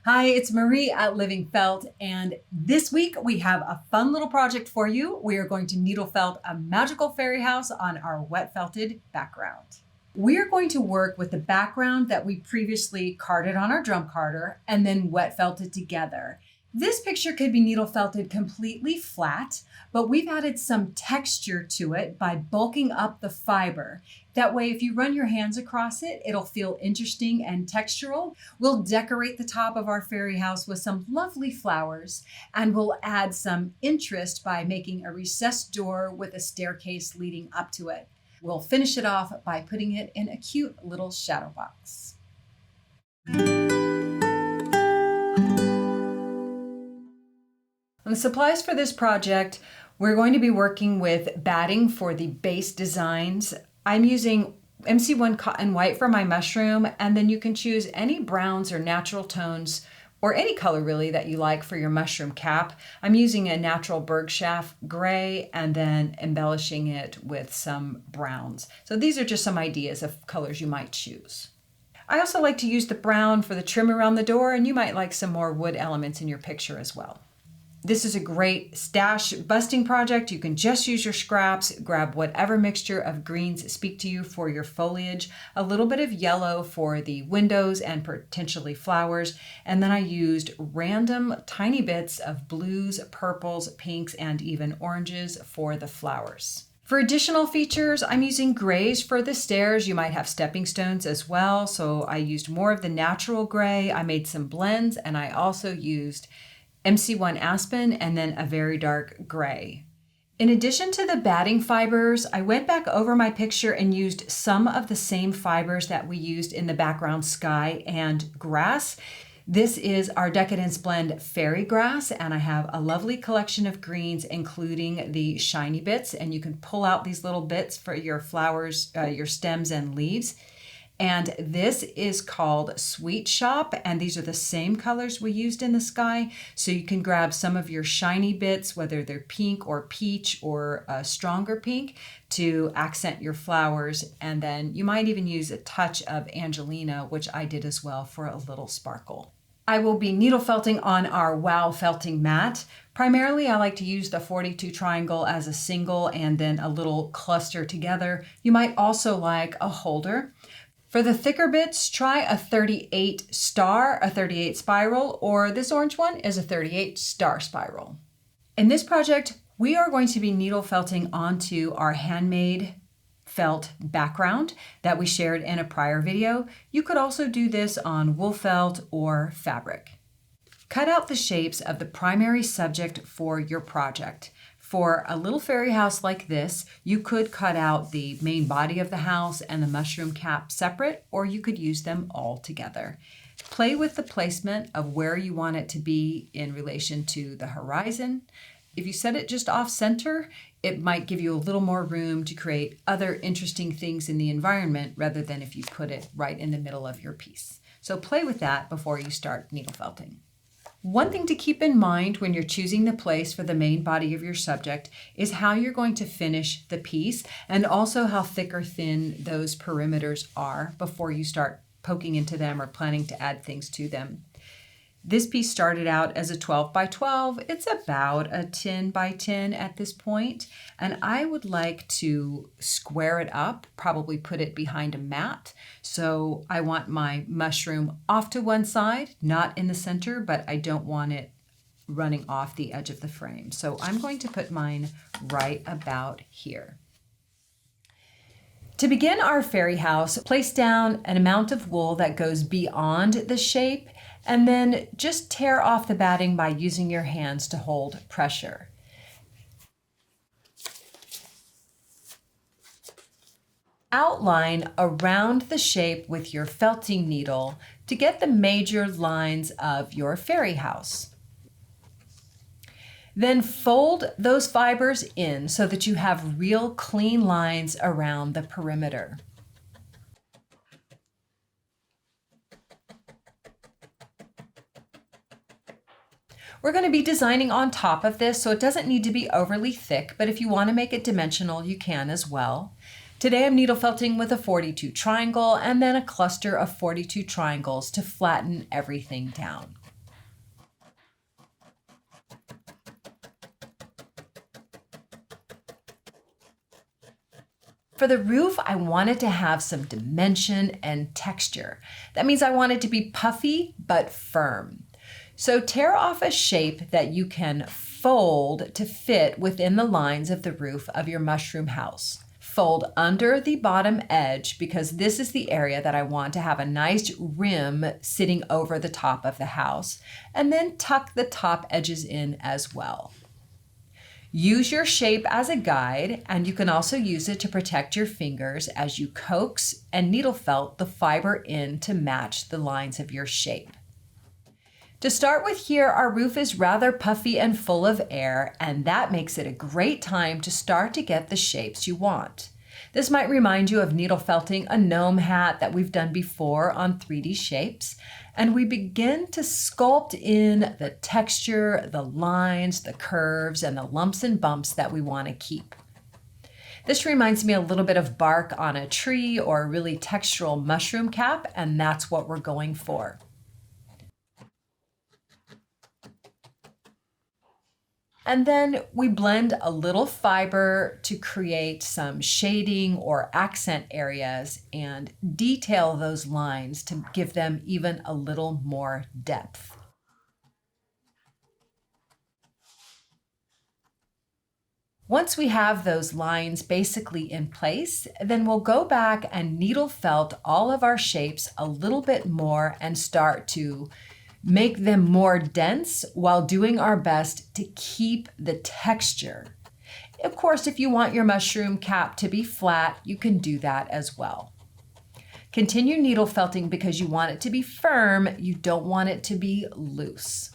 Hi, it's Marie at LivingFelt, and this week we have a fun little project for you. We are going to needle felt a magical fairy house on our wet felted background. We are going to work with the background that we previously carded on our drum carder and then wet felted together. This picture could be needle felted completely flat, but we've added some texture to it by bulking up the fiber. That way, if you run your hands across it, it'll feel interesting and textural. We'll decorate the top of our fairy house with some lovely flowers, and we'll add some interest by making a recessed door with a staircase leading up to it. We'll finish it off by putting it in a cute little shadow box. On the supplies for this project, we're going to be working with batting for the base designs. I'm using MC1 cotton white for my mushroom, and then you can choose any browns or natural tones or any color really that you like for your mushroom cap. I'm using a natural bergschaft gray and then embellishing it with some browns. So these are just some ideas of colors you might choose. I also like to use the brown for the trim around the door, and you might like some more wood elements in your picture as well. This is a great stash busting project. You can just use your scraps, grab whatever mixture of greens speak to you for your foliage, a little bit of yellow for the windows and potentially flowers, and then I used random tiny bits of blues, purples, pinks, and even oranges for the flowers. For additional features, I'm using grays for the stairs. You might have stepping stones as well, so I used more of the natural gray. I made some blends, and I also used MC1 aspen and then a very dark gray. In addition to the batting fibers, I went back over my picture and used some of the same fibers that we used in the background sky and grass. This is our Decadence Blend Fairy Grass, and I have a lovely collection of greens, including the shiny bits, and you can pull out these little bits for your flowers, your stems and leaves. And this is called Sweet Shop, and these are the same colors we used in the sky. So you can grab some of your shiny bits, whether they're pink or peach or a stronger pink, to accent your flowers. And then you might even use a touch of Angelina, which I did as well, for a little sparkle. I will be needle felting on our Wow felting mat. Primarily, I like to use the 42 triangle as a single and then a little cluster together. You might also like a holder. For the thicker bits, try a 38 star, a 38 spiral, or this orange one is a 38 star spiral. In this project, we are going to be needle felting onto our handmade felt background that we shared in a prior video. You could also do this on wool felt or fabric. Cut out the shapes of the primary subject for your project. For a little fairy house like this, you could cut out the main body of the house and the mushroom cap separate, or you could use them all together. Play with the placement of where you want it to be in relation to the horizon. If you set it just off center, it might give you a little more room to create other interesting things in the environment rather than if you put it right in the middle of your piece. So play with that before you start needle felting. One thing to keep in mind when you're choosing the place for the main body of your subject is how you're going to finish the piece, and also how thick or thin those perimeters are before you start poking into them or planning to add things to them. This piece started out as a 12 by 12. It's about a 10 by 10 at this point, and I would like to square it up, probably put it behind a mat. So I want my mushroom off to one side, not in the center, but I don't want it running off the edge of the frame. So I'm going to put mine right about here. To begin our fairy house, place down an amount of wool that goes beyond the shape, and then just tear off the batting by using your hands to hold pressure. Outline around the shape with your felting needle to get the major lines of your fairy house. Then fold those fibers in so that you have real clean lines around the perimeter. We're going to be designing on top of this, so it doesn't need to be overly thick, but if you want to make it dimensional, you can as well. Today I'm needle felting with a 42 triangle and then a cluster of 42 triangles to flatten everything down. For the roof, I want it to have some dimension and texture. That means I want it to be puffy but firm. So tear off a shape that you can fold to fit within the lines of the roof of your mushroom house. Fold under the bottom edge because this is the area that I want to have a nice rim sitting over the top of the house, and then tuck the top edges in as well. Use your shape as a guide, and you can also use it to protect your fingers as you coax and needle felt the fiber in to match the lines of your shape. To start with here, our roof is rather puffy and full of air, and that makes it a great time to start to get the shapes you want. This might remind you of needle felting a gnome hat that we've done before on 3D shapes, and we begin to sculpt in the texture, the lines, the curves, and the lumps and bumps that we want to keep. This reminds me a little bit of bark on a tree or a really textural mushroom cap, and that's what we're going for. And then we blend a little fiber to create some shading or accent areas and detail those lines to give them even a little more depth. Once we have those lines basically in place, then we'll go back and needle felt all of our shapes a little bit more and start to make them more dense while doing our best to keep the texture. Of course, if you want your mushroom cap to be flat, you can do that as well. Continue needle felting because you want it to be firm, you don't want it to be loose.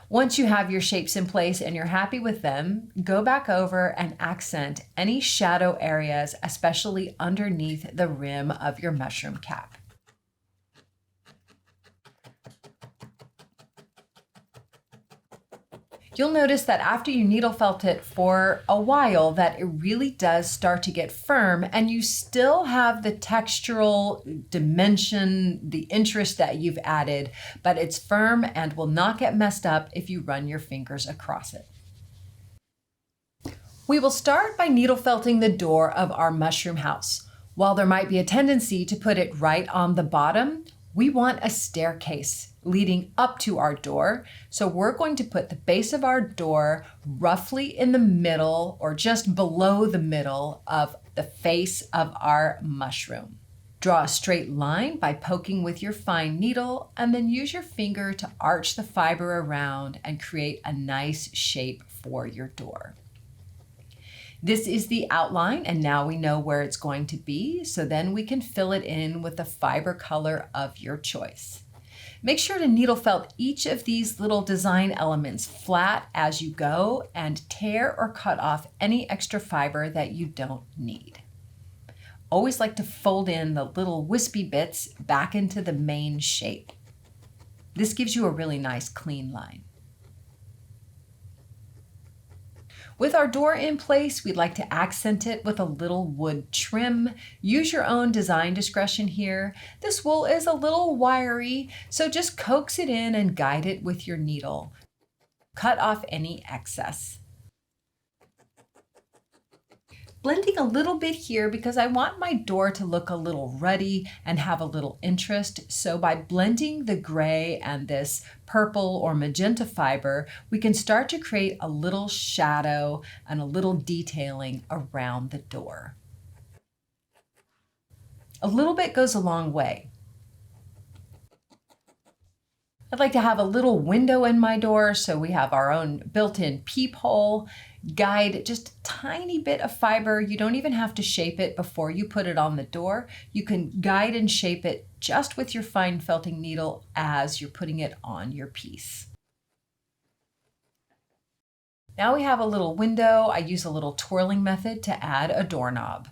Once you have your shapes in place and you're happy with them, go back over and accent any shadow areas, especially underneath the rim of your mushroom cap. You'll notice that after you needle felt it for a while that it really does start to get firm, and you still have the textural dimension, the interest that you've added, but it's firm and will not get messed up if you run your fingers across it. We will start by needle felting the door of our mushroom house. While there might be a tendency to put it right on the bottom, we want a staircase leading up to our door. So we're going to put the base of our door roughly in the middle or just below the middle of the face of our mushroom. Draw a straight line by poking with your fine needle, and then use your finger to arch the fiber around and create a nice shape for your door. This is the outline, and now we know where it's going to be, so then we can fill it in with the fiber color of your choice. Make sure to needle felt each of these little design elements flat as you go and tear or cut off any extra fiber that you don't need. Always like to fold in the little wispy bits back into the main shape. This gives you a really nice clean line. With our door in place, we'd like to accent it with a little wood trim. Use your own design discretion here. This wool is a little wiry, so just coax it in and guide it with your needle. Cut off any excess. Blending a little bit here because I want my door to look a little ruddy and have a little interest. So by blending the gray and this purple or magenta fiber, we can start to create a little shadow and a little detailing around the door. A little bit goes a long way. I'd like to have a little window in my door, so we have our own built-in peephole. Guide just a tiny bit of fiber. You don't even have to shape it before you put it on the door. You can guide and shape it just with your fine felting needle as you're putting it on your piece. Now we have a little window. I use a little twirling method to add a doorknob.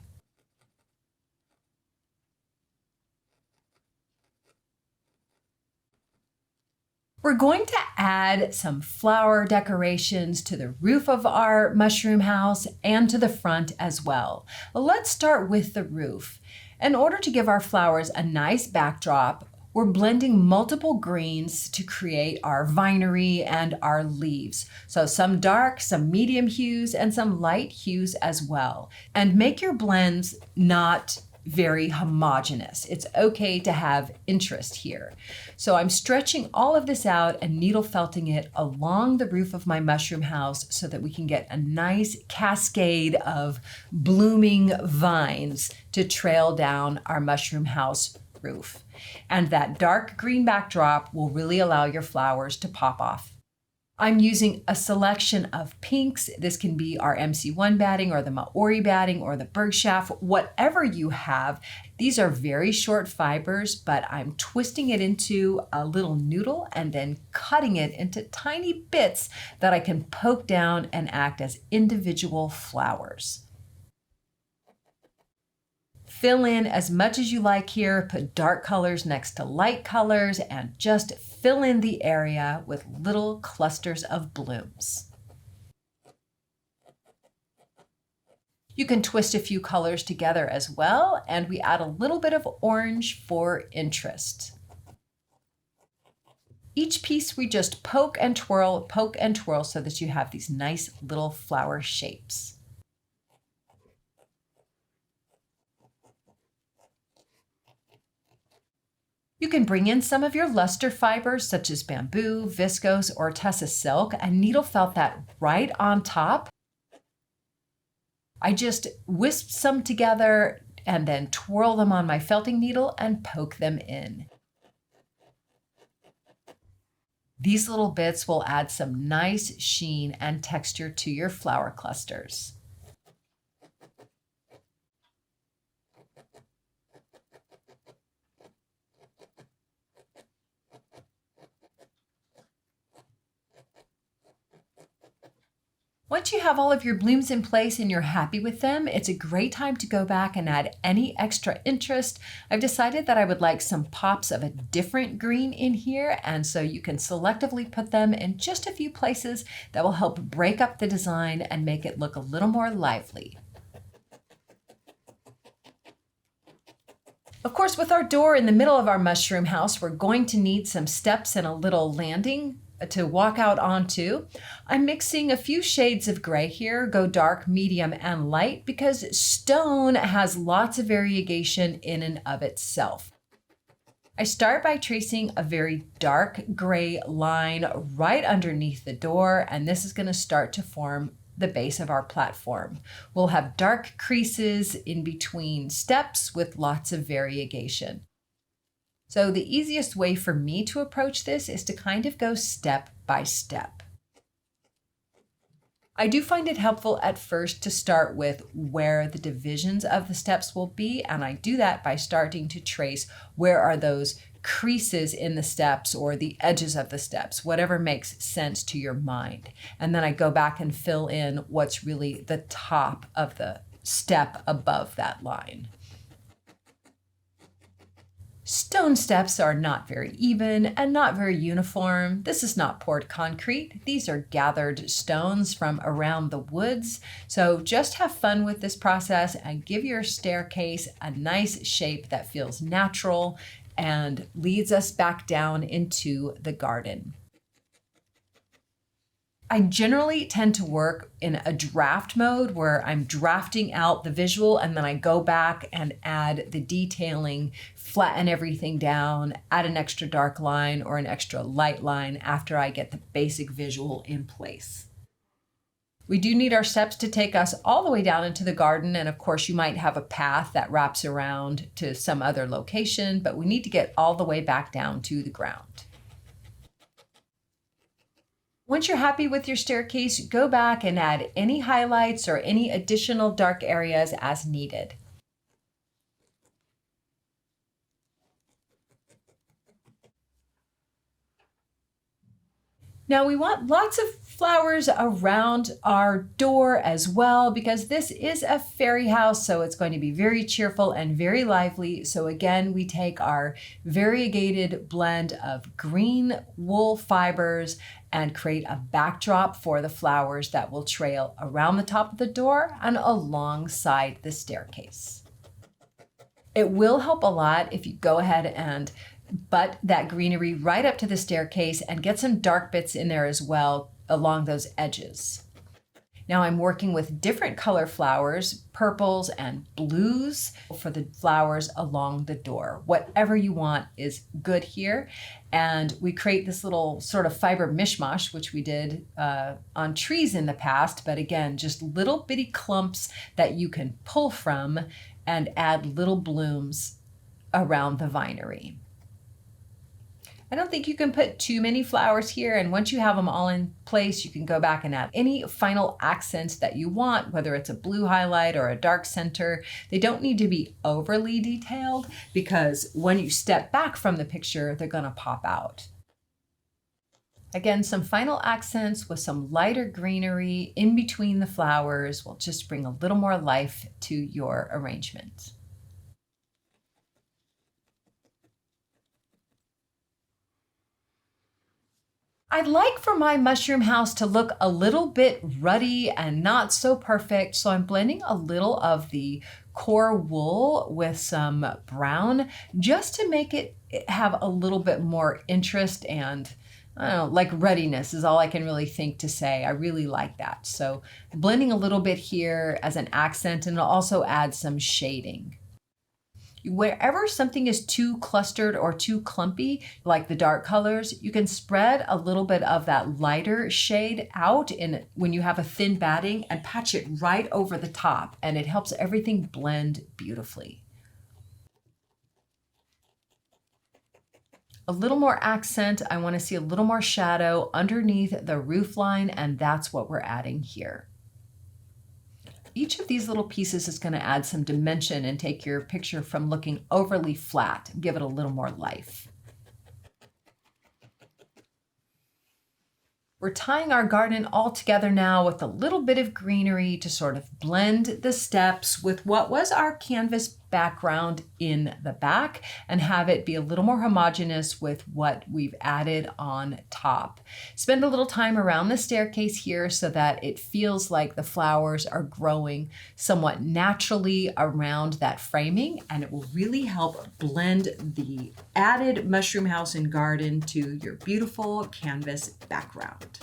We're going to add some flower decorations to the roof of our mushroom house and to the front as well. Let's start with the roof. In order to give our flowers a nice backdrop, We're blending multiple greens to create our vinery and our leaves. So some dark, some medium hues, and some light hues as well. And make your blends not very homogeneous. It's okay to have interest here. So I'm stretching all of this out and needle felting it along the roof of my mushroom house so that we can get a nice cascade of blooming vines to trail down our mushroom house roof. And that dark green backdrop will really allow your flowers to pop off. I'm using a selection of pinks. This can be our MC1 batting or the Maori batting or the Bergschaft, whatever you have. These are very short fibers, but I'm twisting it into a little noodle and then cutting it into tiny bits that I can poke down and act as individual flowers. Fill in as much as you like here, put dark colors next to light colors, and just fill in the area with little clusters of blooms. You can twist a few colors together as well, and we add a little bit of orange for interest. Each piece we just poke and twirl so that you have these nice little flower shapes. You can bring in some of your luster fibers such as bamboo, viscose, or Tessa silk and needle felt that right on top. I just wisp some together and then twirl them on my felting needle and poke them in. These little bits will add some nice sheen and texture to your flower clusters. Once you have all of your blooms in place and you're happy with them, it's a great time to go back and add any extra interest. I've decided that I would like some pops of a different green in here, and so you can selectively put them in just a few places that will help break up the design and make it look a little more lively. Of course, with our door in the middle of our mushroom house, we're going to need some steps and a little landing to walk out onto. I'm mixing a few shades of gray here, go dark, medium, and light, because stone has lots of variegation in and of itself. I start by tracing a very dark gray line right underneath the door, and this is going to start to form the base of our platform. We'll have dark creases in between steps with lots of variegation. So the easiest way for me to approach this is to kind of go step by step. I do find it helpful at first to start with where the divisions of the steps will be, and I do that by starting to trace where are those creases in the steps or the edges of the steps, whatever makes sense to your mind. And then I go back and fill in what's really the top of the step above that line. Stone steps are not very even and not very uniform. This is not poured concrete. These are gathered stones from around the woods. So just have fun with this process and give your staircase a nice shape that feels natural and leads us back down into the garden. I generally tend to work in a draft mode where I'm drafting out the visual and then I go back and add the detailing, flatten everything down, add an extra dark line or an extra light line after I get the basic visual in place. We do need our steps to take us all the way down into the garden, and of course you might have a path that wraps around to some other location, but we need to get all the way back down to the ground. Once you're happy with your staircase, go back and add any highlights or any additional dark areas as needed. Now we want lots of flowers around our door as well, because this is a fairy house, so it's going to be very cheerful and very lively. So again, we take our variegated blend of green wool fibers and create a backdrop for the flowers that will trail around the top of the door and alongside the staircase. It will help a lot if you go ahead and butt that greenery right up to the staircase and get some dark bits in there as well along those edges. Now I'm working with different color flowers, purples and blues for the flowers along the door. Whatever you want is good here. And we create this little sort of fiber mishmash, which we did on trees in the past, but again, just little bitty clumps that you can pull from and add little blooms around the vinery. I don't think you can put too many flowers here, and once you have them all in place, you can go back and add any final accents that you want, whether it's a blue highlight or a dark center. They don't need to be overly detailed because when you step back from the picture, they're gonna pop out. Again, some final accents with some lighter greenery in between the flowers will just bring a little more life to your arrangement. I'd like for my mushroom house to look a little bit ruddy and not so perfect, so I'm blending a little of the core wool with some brown just to make it have a little bit more interest and I don't know, like ruddiness is all I can really think to say. I really like that. So blending a little bit here as an accent, and it'll also add some shading. Wherever something is too clustered or too clumpy, like the dark colors, you can spread a little bit of that lighter shade out when you have a thin batting and patch it right over the top, and it helps everything blend beautifully. A little more accent, I want to see a little more shadow underneath the roof line, and that's what we're adding here. Each of these little pieces is going to add some dimension and take your picture from looking overly flat, give it a little more life. We're tying our garden all together now with a little bit of greenery to sort of blend the steps with what was our canvas background in the back and have it be a little more homogeneous with what we've added on top. Spend a little time around the staircase here so that it feels like the flowers are growing somewhat naturally around that framing, and it will really help blend the added mushroom house and garden to your beautiful canvas background.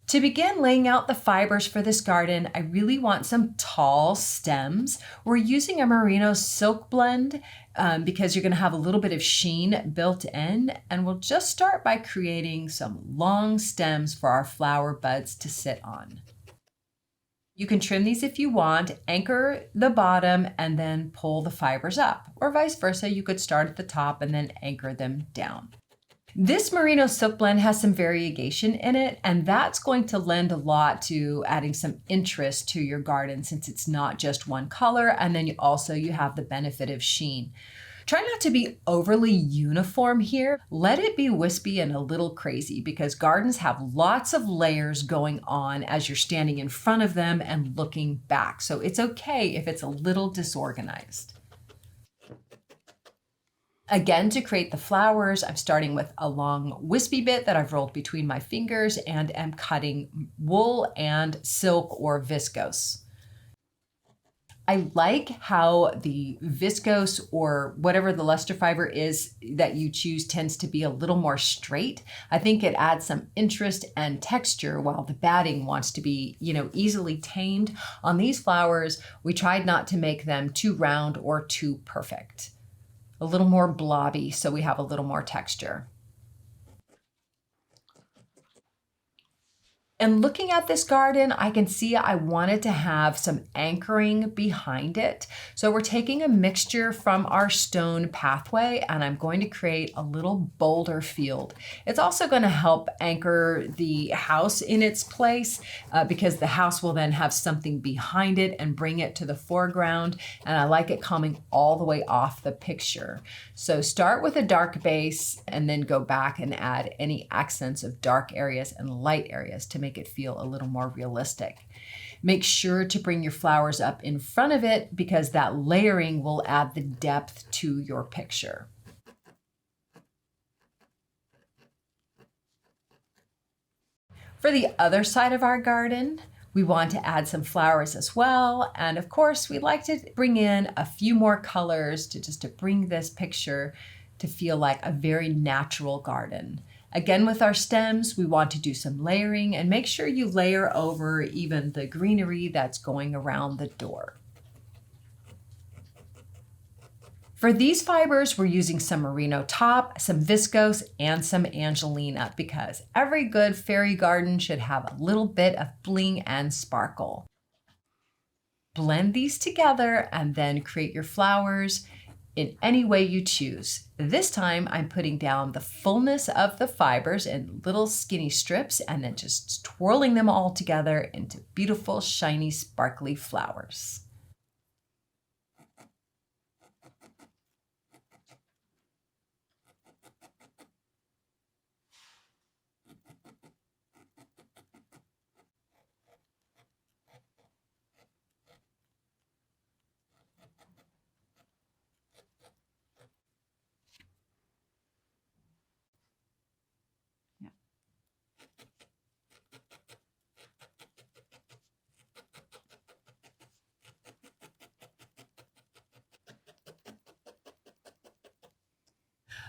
To begin laying out the fibers for this garden, I really want some tall stems. We're using a merino silk blend because you're going to have a little bit of sheen built in, and we'll just start by creating some long stems for our flower buds to sit on. You can trim these if you want, anchor the bottom, and then pull the fibers up, or vice versa. You could start at the top and then anchor them down. This merino silk blend has some variegation in it, and that's going to lend a lot to adding some interest to your garden since it's not just one color, and then you have the benefit of sheen. Try not to be overly uniform here. Let it be wispy and a little crazy because gardens have lots of layers going on as you're standing in front of them and looking back. So it's okay if it's a little disorganized. Again, to create the flowers, I'm starting with a long wispy bit that I've rolled between my fingers and am cutting wool and silk or viscose. I like how the viscose or whatever the luster fiber is that you choose tends to be a little more straight. I think it adds some interest and texture while the batting wants to be, easily tamed. On these flowers, we tried not to make them too round or too perfect. A little more blobby so we have a little more texture. And looking at this garden, I can see I wanted to have some anchoring behind it. So we're taking a mixture from our stone pathway and I'm going to create a little boulder field. It's also going to help anchor the house in its place because the house will then have something behind it and bring it to the foreground. And I like it coming all the way off the picture. So start with a dark base and then go back and add any accents of dark areas and light areas to make it feel a little more realistic. Make sure to bring your flowers up in front of it because that layering will add the depth to your picture. For the other side of our garden, We want to add some flowers as well. And of course, we'd like to bring in a few more colors to bring this picture to feel like a very natural garden. Again, with our stems, we want to do some layering and make sure you layer over even the greenery that's going around the door. For these fibers, we're using some merino top, some viscose, and some Angelina because every good fairy garden should have a little bit of bling and sparkle. Blend these together and then create your flowers in any way you choose. This time I'm putting down the fullness of the fibers in little skinny strips and then just twirling them all together into beautiful, shiny, sparkly flowers.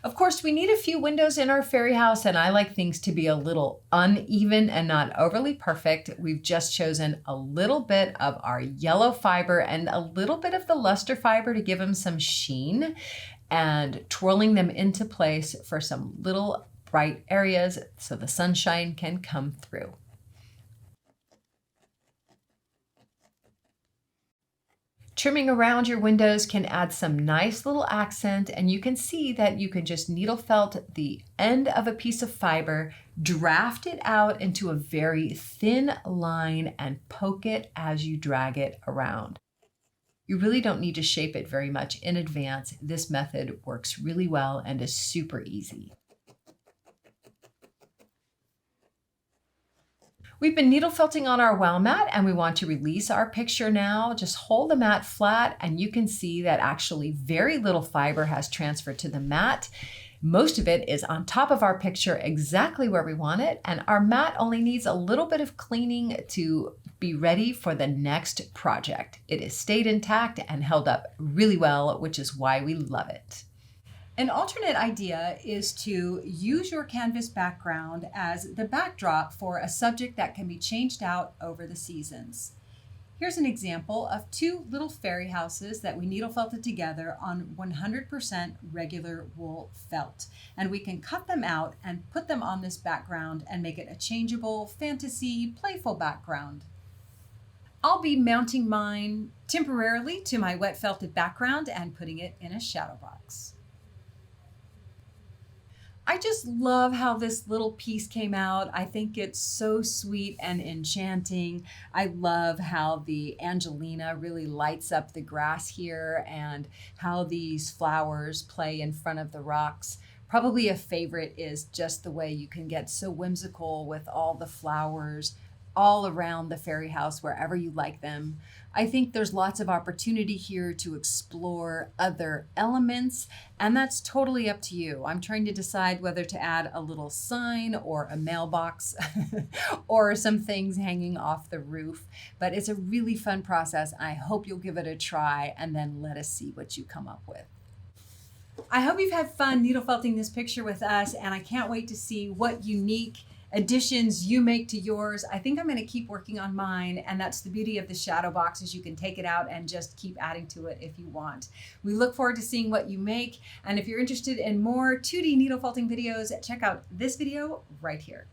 Of course, we need a few windows in our fairy house, and I like things to be a little uneven and not overly perfect. We've just chosen a little bit of our yellow fiber and a little bit of the luster fiber to give them some sheen, and twirling them into place for some little bright areas so the sunshine can come through. Trimming around your windows can add some nice little accent, and you can see that you can just needle felt the end of a piece of fiber, draft it out into a very thin line, and poke it as you drag it around. You really don't need to shape it very much in advance. This method works really well and is super easy. We've been needle felting on our wow mat and we want to release our picture now. Just hold the mat flat and you can see that actually very little fiber has transferred to the mat. Most of it is on top of our picture exactly where we want it, and our mat only needs a little bit of cleaning to be ready for the next project. It has stayed intact and held up really well, which is why we love it. An alternate idea is to use your canvas background as the backdrop for a subject that can be changed out over the seasons. Here's an example of two little fairy houses that we needle felted together on 100% regular wool felt. And we can cut them out and put them on this background and make it a changeable, fantasy, playful background. I'll be mounting mine temporarily to my wet felted background and putting it in a shadow box. I just love how this little piece came out. I think it's so sweet and enchanting. I love how the Angelina really lights up the grass here and how these flowers play in front of the rocks. Probably a favorite is just the way you can get so whimsical with all the flowers all around the fairy house wherever you like them. I think there's lots of opportunity here to explore other elements, and that's totally up to you. I'm trying to decide whether to add a little sign or a mailbox or some things hanging off the roof, but it's a really fun process. I hope you'll give it a try and then let us see what you come up with. I hope you've had fun needle felting this picture with us, and I can't wait to see what unique additions you make to yours. I think I'm going to keep working on mine, and that's the beauty of the shadow boxes. You can take it out and just keep adding to it if you want. We look forward to seeing what you make, and if you're interested in more 2D needle felting videos, check out this video right here.